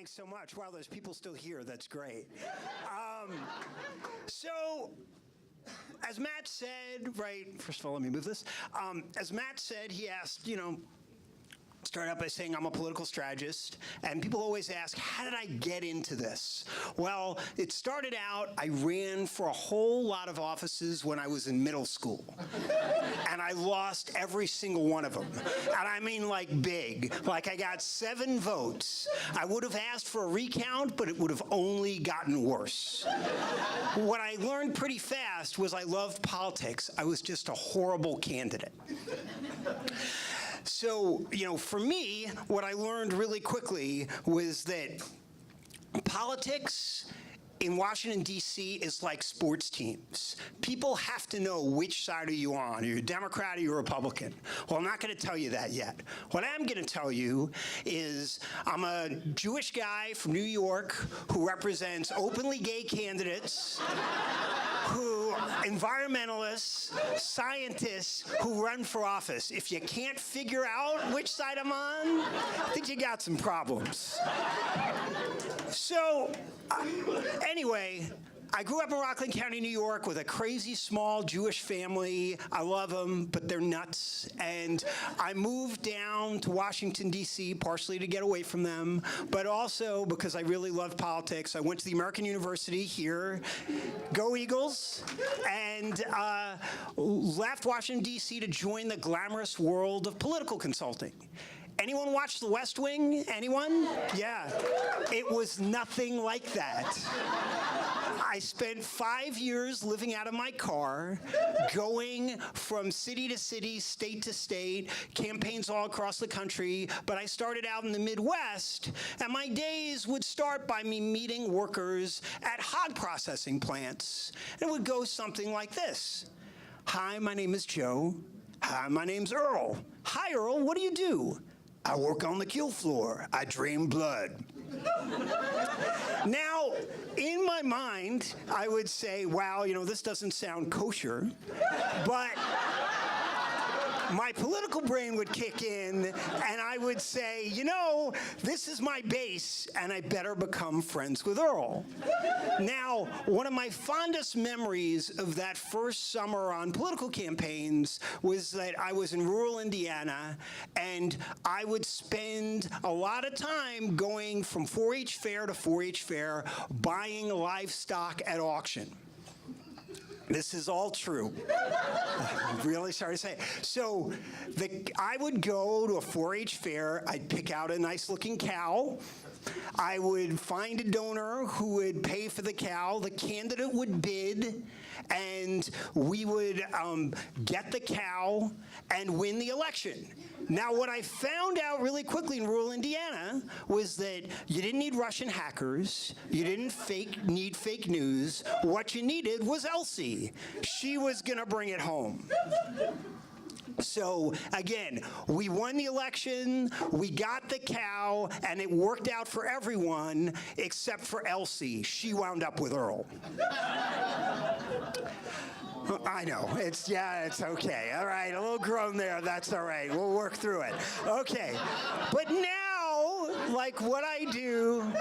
thanks so much. Wow, there's people still here. That's great. So, as Matt said, right, first of all, let me move this. As Matt said, he asked, start out by saying I'm a political strategist, and people always ask, how did I get into this? Well, it started out, I ran for a whole lot of offices when I was in middle school, and I lost every single one of them. And I mean like big, like I got 7 votes. I would have asked for a recount, but it would have only gotten worse. What I learned pretty fast was I loved politics. I was just a horrible candidate. So, for me, what I learned really quickly was that politics in Washington, D.C. is like sports teams. People have to know which side are you on. Are you a Democrat or you're a Republican? Well, I'm not going to tell you that yet. What I am going to tell you is I'm a Jewish guy from New York who represents openly gay candidates, environmentalists, scientists who run for office. If you can't figure out which side I'm on, I think you got some problems. So, anyway, I grew up in Rockland County, New York, with a crazy small Jewish family. I love them, but they're nuts. And I moved down to Washington, D.C., partially to get away from them, but also because I really love politics. I went to the American University here, go Eagles, and left Washington, D.C. to join the glamorous world of political consulting. Anyone watch The West Wing? Anyone? Yeah. It was nothing like that. I spent 5 years living out of my car, going from city to city, state to state, campaigns all across the country, but I started out in the Midwest, and my days would start by me meeting workers at hog processing plants. And it would go something like this. Hi, my name is Joe. Hi, my name's Earl. Hi, Earl, what do you do? I work on the kill floor. I drain blood. Now, in my mind, I would say, wow, this doesn't sound kosher, but my political brain would kick in, and I would say, this is my base, and I better become friends with Earl. Now, one of my fondest memories of that first summer on political campaigns was that I was in rural Indiana, and I would spend a lot of time going from 4-H fair to 4-H fair, buying livestock at auction. This is all true. I'm really sorry to say. So I would go to a 4-H fair. I'd pick out a nice-looking cow. I would find a donor who would pay for the cow. The candidate would bid, and we would get the cow and win the election. Now, what I found out really quickly in rural Indiana was that you didn't need Russian hackers. You didn't need fake news. What you needed was Elsie. She was going to bring it home. So, again, we won the election, we got the cow, and it worked out for everyone except for Elsie. She wound up with Earl. I know. It's okay. All right, a little groan there. That's all right. We'll work through it. Okay. But now, what I do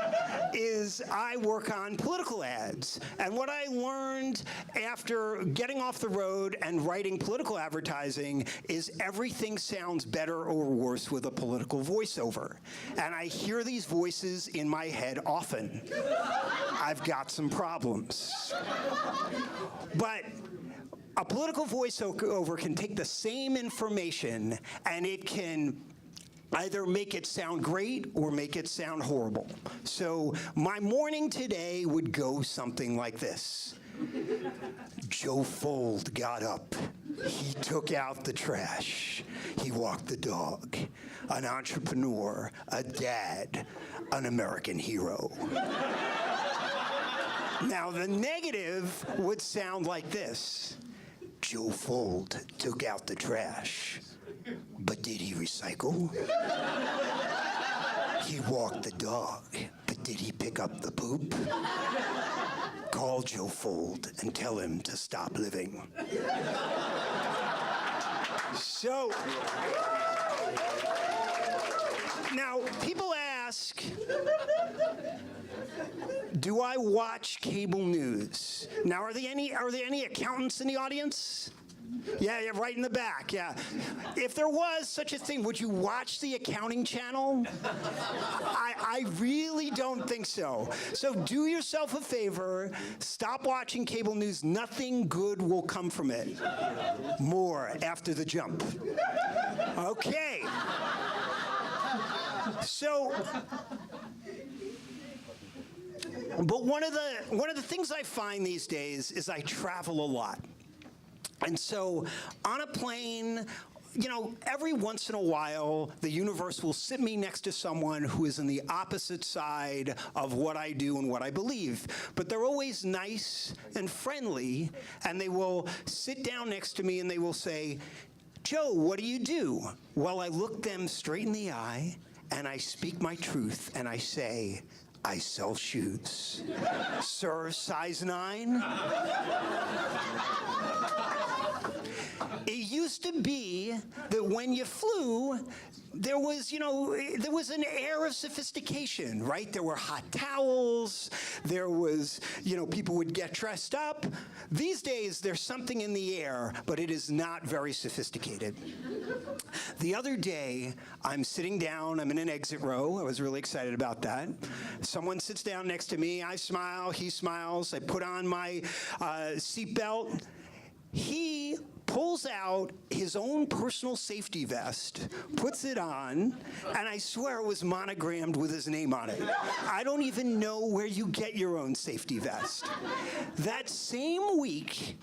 is I work on political ads. And what I learned after getting off the road and writing political advertising is everything sounds better or worse with a political voiceover. And I hear these voices in my head often. I've got some problems. But a political voiceover can take the same information and it can either make it sound great or make it sound horrible. So my morning today would go something like this. Joe Fuld got up. He took out the trash. He walked the dog. An entrepreneur, a dad, an American hero. Now the negative would sound like this. Joe Fuld took out the trash, but did he recycle? He walked the dog, but did he pick up the poop? Call Joe Fuld and tell him to stop living. So, now people ask, Do I watch cable news? Now, are there any accountants in the audience? Yeah, right in the back, yeah. If there was such a thing, would you watch the accounting channel? I really don't think so. So do yourself a favor, stop watching cable news. Nothing good will come from it. More after the jump. Okay. So, but one of the things I find these days is I travel a lot. And so on a plane, you know, every once in a while, the universe will sit me next to someone who is on the opposite side of what I do and what I believe. But they're always nice and friendly, and they will sit down next to me and they will say, "Joe, what do you do?" Well, I look them straight in the eye, and I speak my truth, and I say, "I sell shoes." Sir, size 9? It used to be that when you flew, there was an air of sophistication, right? There were hot towels, there was, people would get dressed up. These days, there's something in the air, but it is not very sophisticated. The other day, I'm sitting down, I'm in an exit row. I was really excited about that. Someone sits down next to me, I smile, he smiles, I put on my seatbelt. He pulls out his own personal safety vest, puts it on, and I swear it was monogrammed with his name on it. I don't even know where you get your own safety vest. That same week,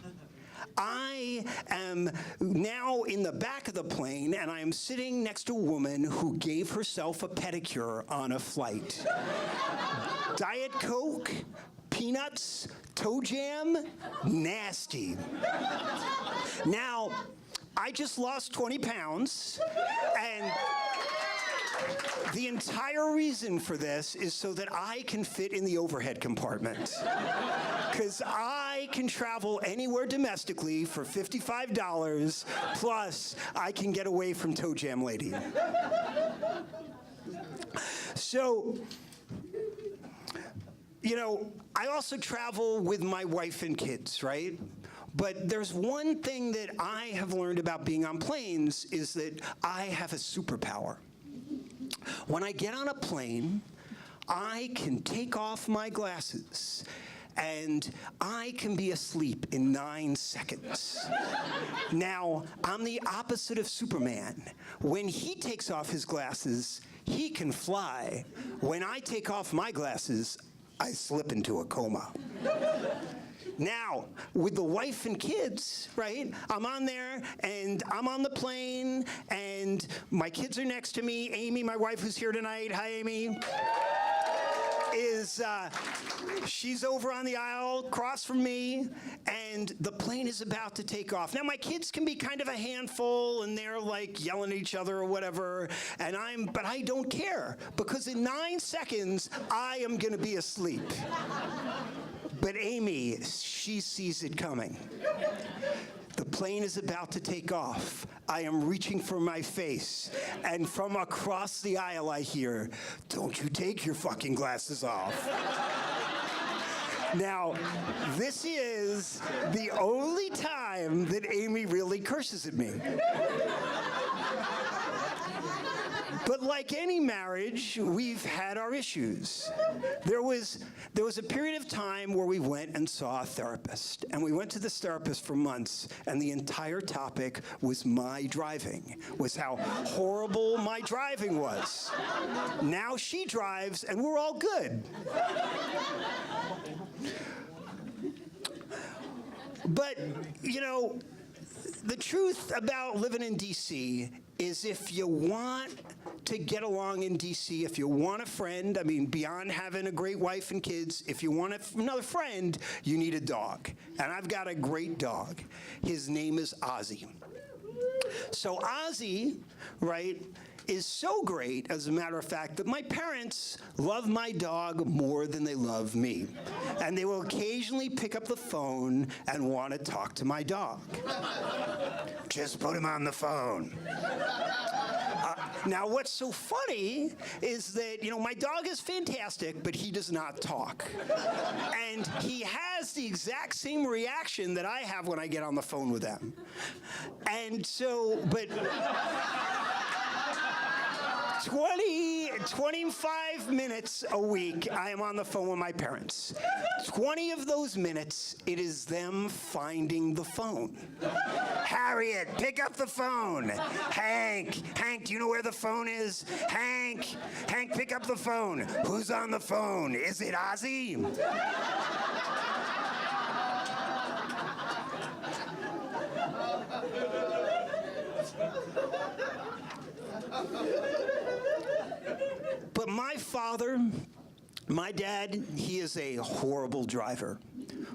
I am now in the back of the plane, and I am sitting next to a woman who gave herself a pedicure on a flight. Diet Coke, peanuts, toe jam, nasty. Now, I just lost 20 pounds, and the entire reason for this is so that I can fit in the overhead compartment. Because I can travel anywhere domestically for $55, plus I can get away from Toe Jam Lady. So, I also travel with my wife and kids, right? But there's one thing that I have learned about being on planes is that I have a superpower. When I get on a plane, I can take off my glasses and I can be asleep in 9 seconds. Now, I'm the opposite of Superman. When he takes off his glasses, he can fly. When I take off my glasses, I slip into a coma. Now, with the wife and kids, right, I'm on there, and I'm on the plane, and my kids are next to me. Amy, my wife, who's here tonight, hi, Amy, she's over on the aisle across from me, and the plane is about to take off. Now, my kids can be kind of a handful, and they're like yelling at each other or whatever, but I don't care, because in 9 seconds, I am gonna be asleep. But Amy, she sees it coming. The plane is about to take off. I am reaching for my face, and from across the aisle I hear, "Don't you take your fucking glasses off." Now, this is the only time that Amy really curses at me. But like any marriage, we've had our issues. There was a period of time where we went and saw a therapist. And we went to this therapist for months, and the entire topic was my driving, was how horrible my driving was. Now she drives, and we're all good. But, the truth about living in D.C. is if you want to get along in D.C., if you want a friend, beyond having a great wife and kids, if you want another friend, you need a dog. And I've got a great dog. His name is Ozzy. So Ozzy, right, is so great, as a matter of fact, that my parents love my dog more than they love me. And they will occasionally pick up the phone and want to talk to my dog. Just put him on the phone. Now, what's so funny is that, my dog is fantastic, but he does not talk. And he has the exact same reaction that I have when I get on the phone with them. And so, but 25 minutes a week, I am on the phone with my parents. 20 of those minutes, it is them finding the phone. Harriet, pick up the phone. Hank, do you know where the phone is? Hank, pick up the phone. Who's on the phone? Is it Ozzy? But my father, my dad, he is a horrible driver.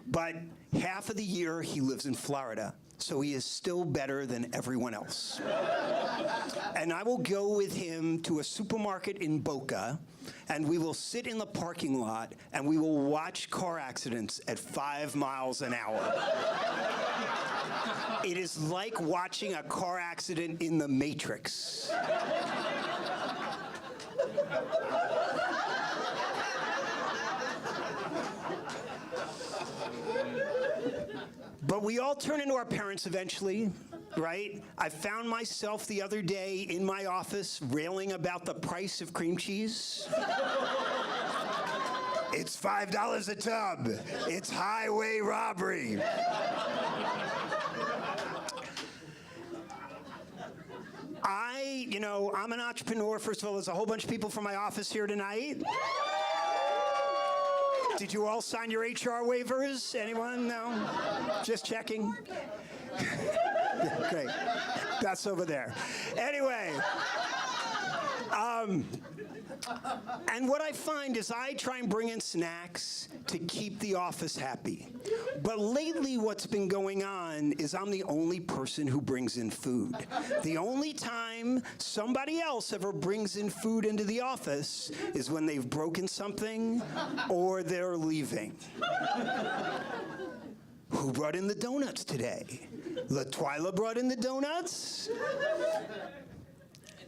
But half of the year he lives in Florida, so he is still better than everyone else. And I will go with him to a supermarket in Boca, and we will sit in the parking lot, and we will watch car accidents at 5 miles an hour. It is like watching a car accident in the Matrix. But we all turn into our parents eventually, right? I found myself the other day in my office railing about the price of cream cheese. It's $5 a tub. It's highway robbery. I'm an entrepreneur. First of all, there's a whole bunch of people from my office here tonight. Did you all sign your HR waivers? Anyone? No? Just checking. Yeah, great. That's over there. Anyway. And what I find is I try and bring in snacks to keep the office happy. But lately what's been going on is I'm the only person who brings in food. The only time somebody else ever brings in food into the office is when they've broken something or they're leaving. Who brought in the donuts today? LaTwyla brought in the donuts?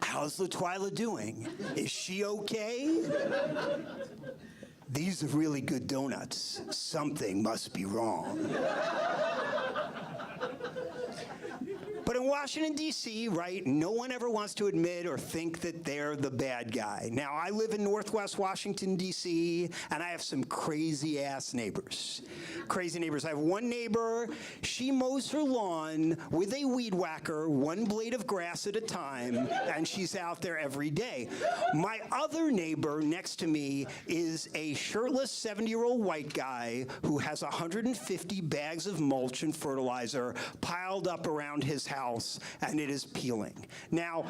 How's LaTwyla doing? Is she okay? These are really good donuts. Something must be wrong. But in Washington, D.C., right, no one ever wants to admit or think that they're the bad guy. Now, I live in Northwest Washington, D.C., and I have some crazy-ass neighbors. Crazy neighbors. I have one neighbor, she mows her lawn with a weed whacker, one blade of grass at a time, and she's out there every day. My other neighbor next to me is a shirtless 70-year-old white guy who has 150 bags of mulch and fertilizer piled up around his house, and it is peeling. Now,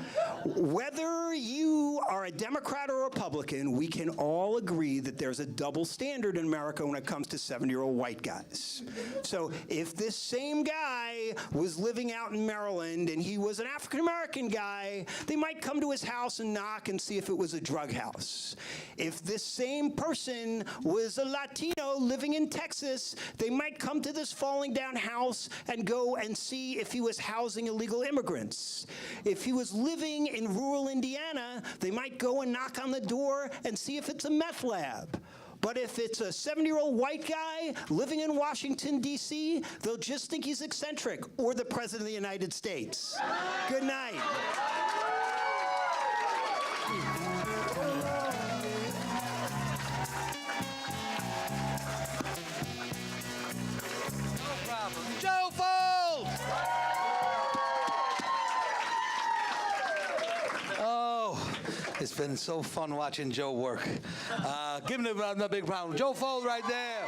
whether you are a Democrat or Republican, we can all agree that there's a double standard in America when it comes to 70-year-old white guys. So if this same guy was living out in Maryland and he was an African-American guy, they might come to his house and knock and see if it was a drug house. If this same person was a Latino living in Texas, they might come to this falling down house and go and see if he was housing illegal immigrants. If he was living in rural Indiana, they might go and knock on the door and see if it's a meth lab. But if it's a 70-year-old white guy living in Washington, D.C., they'll just think he's eccentric or the President of the United States. Good night. No problem. Joe Fuld! Oh, it's been so fun watching Joe work. Give him a big round. Joe Fuld right there.